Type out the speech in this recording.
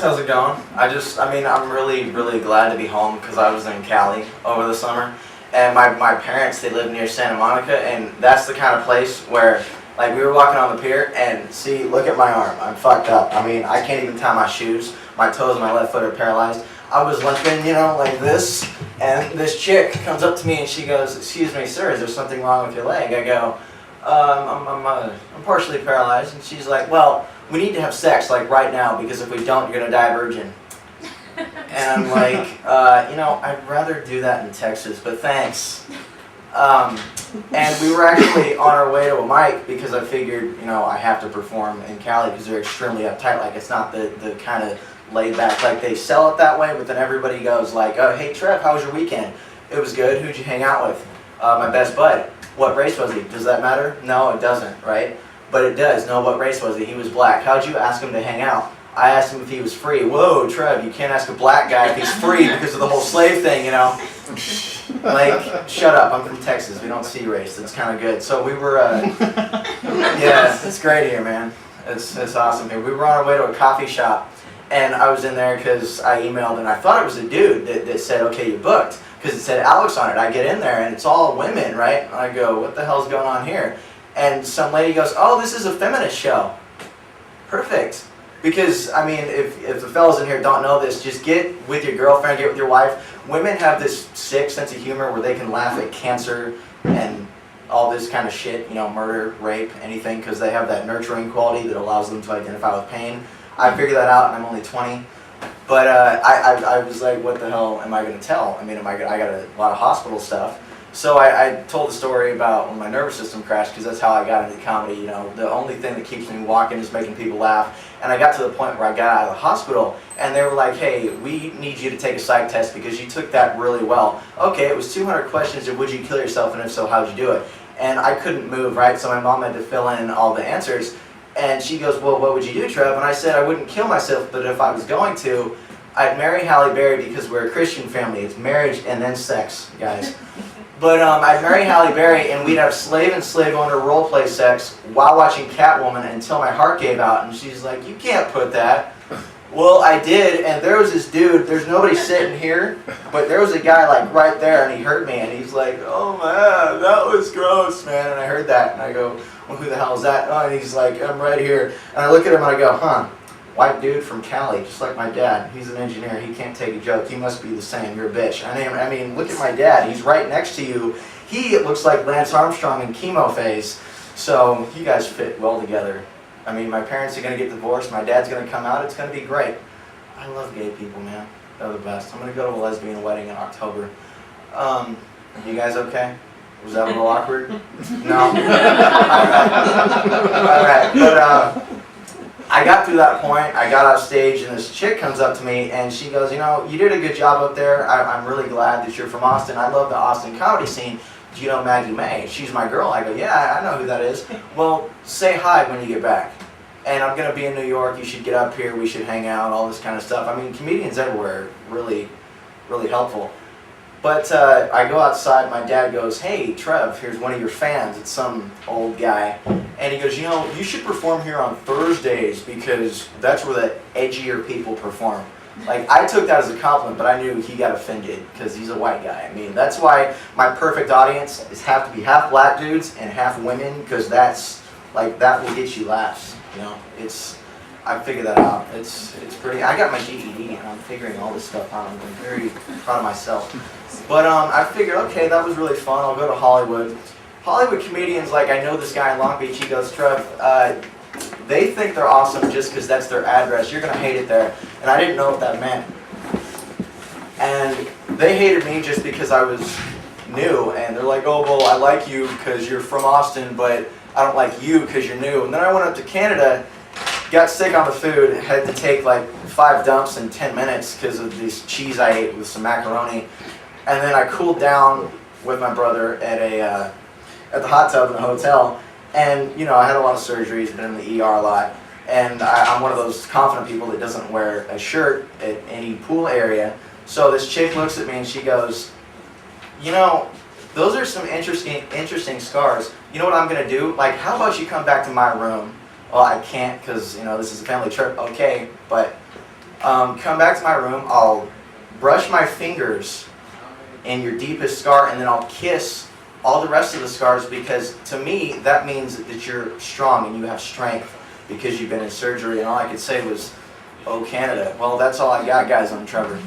how's it going? I'm really glad to be home because I was in Cali over the summer. And my parents, they live near Santa Monica, and that's the kind of place where, like, we were walking on the pier, and see, look at my arm. I'm fucked up. I mean, I can't even tie my shoes. My toes and my left foot are paralyzed. I was limping, like this, and this chick comes up to me and she goes, "Excuse me, sir, is there something wrong with your leg?" I go, I'm partially paralyzed." And she's like, "Well, we need to have sex, like, right now, because if we don't, you're gonna die a virgin." And I'm like, I'd rather do that in Texas, but thanks. And we were actually on our way to a mic because I figured, I have to perform in Cali because they're extremely uptight. Like, it's not the kind of laid back, like they sell it that way, but then everybody goes like, "Oh, hey Trev, how was your weekend?" "It was good." "Who'd you hang out with?" My best bud." "What race was he?" "Does that matter?" No, it doesn't, right? But it does. No, what race was he? "He was black." "How'd you ask him to hang out?" "I asked him if he was free." "Whoa, Trev, you can't ask a black guy if he's free because of the whole slave thing, Like, shut up, I'm from Texas, we don't see race, it's kind of good. So we were, yeah, it's great here, man. It's awesome here. We were on our way to a coffee shop, and I was in there because I emailed, and I thought it was a dude that said, "Okay, you booked," because it said Alex on it. I get in there, and it's all women, right? And I go, "What the hell's going on here?" And some lady goes, "Oh, this is a feminist show." Perfect. Because, if the fellas in here don't know this, just get with your girlfriend, get with your wife. Women have this sick sense of humor where they can laugh at cancer and all this kind of shit, murder, rape, anything, because they have that nurturing quality that allows them to identify with pain. I figured that out, and I'm only 20. But I was like, what the hell am I going to tell? I got a lot of hospital stuff. So I told the story about when my nervous system crashed, because that's how I got into comedy. The only thing that keeps me walking is making people laugh. And I got to the point where I got out of the hospital, and they were like, "Hey, we need you to take a psych test because you took that really well." Okay, it was 200 questions of would you kill yourself, and if so, how'd you do it? And I couldn't move, right? So my mom had to fill in all the answers. And she goes, "Well, what would you do, Trev?" And I said, "I wouldn't kill myself, but if I was going to, I'd marry Halle Berry because we're a Christian family. It's marriage and then sex, guys." But I'd marry Halle Berry, and we'd have slave and slave owner role play sex while watching Catwoman until my heart gave out. And she's like, "You can't put that." Well, I did, and there was this dude. There's nobody sitting here, but there was a guy like right there, and he heard me, and he's like, "Oh man, that was gross, man." And I heard that, and I go, "Well, who the hell is that?" Oh, and he's like, "I'm right here." And I look at him, and I go, "Huh. White dude from Cali, just like my dad. He's an engineer. He can't take a joke. He must be the same. You're a bitch." Look at my dad. He's right next to you. He looks like Lance Armstrong in chemo phase. So you guys fit well together. My parents are going to get divorced. My dad's going to come out. It's going to be great. I love gay people, man. They're the best. I'm going to go to a lesbian wedding in October. You guys okay? Was that a little awkward? No? All right. But, I got through that point, I got off stage, and this chick comes up to me, and she goes, "You did a good job up there. I'm really glad that you're from Austin. I love the Austin comedy scene. Do you know Maggie May? She's my girl." I go, "Yeah, I know who that is." "Well, say hi when you get back. And I'm going to be in New York. You should get up here. We should hang out," all this kind of stuff. Comedians everywhere, really, really helpful. But I go outside, my dad goes, "Hey, Trev, here's one of your fans." It's some old guy. And he goes, "You should perform here on Thursdays because that's where the edgier people perform." Like, I took that as a compliment, but I knew he got offended because he's a white guy. That's why my perfect audience is have to be half black dudes and half women, because that will get you laughs. I figured that out. It's pretty. I got my GED, and I'm figuring all this stuff out. I'm very proud of myself. But I figured, okay, that was really fun. I'll go to Hollywood. Hollywood comedians, like, I know this guy in Long Beach. He goes, "Trev, they think they're awesome just because that's their address. You're gonna hate it there." And I didn't know what that meant. And they hated me just because I was new. And they're like, "Oh, well, I like you because you're from Austin, but I don't like you because you're new." And then I went up to Canada. Got sick on the food, had to take like 5 dumps in 10 minutes because of this cheese I ate with some macaroni. And then I cooled down with my brother at the hot tub in the hotel. And, I had a lot of surgeries, been in the ER a lot. And I'm one of those confident people that doesn't wear a shirt at any pool area. So this chick looks at me and she goes, "Those are some interesting scars. You know what I'm going to do? Like, how about you come back to my room?" "Well, I can't because, this is a family trip." "Okay, but come back to my room, I'll brush my fingers in your deepest scar, and then I'll kiss all the rest of the scars, because to me that means that you're strong and you have strength because you've been in surgery. And all I could say was, "Oh, Canada." Well, that's all I got, guys. I'm Trevor.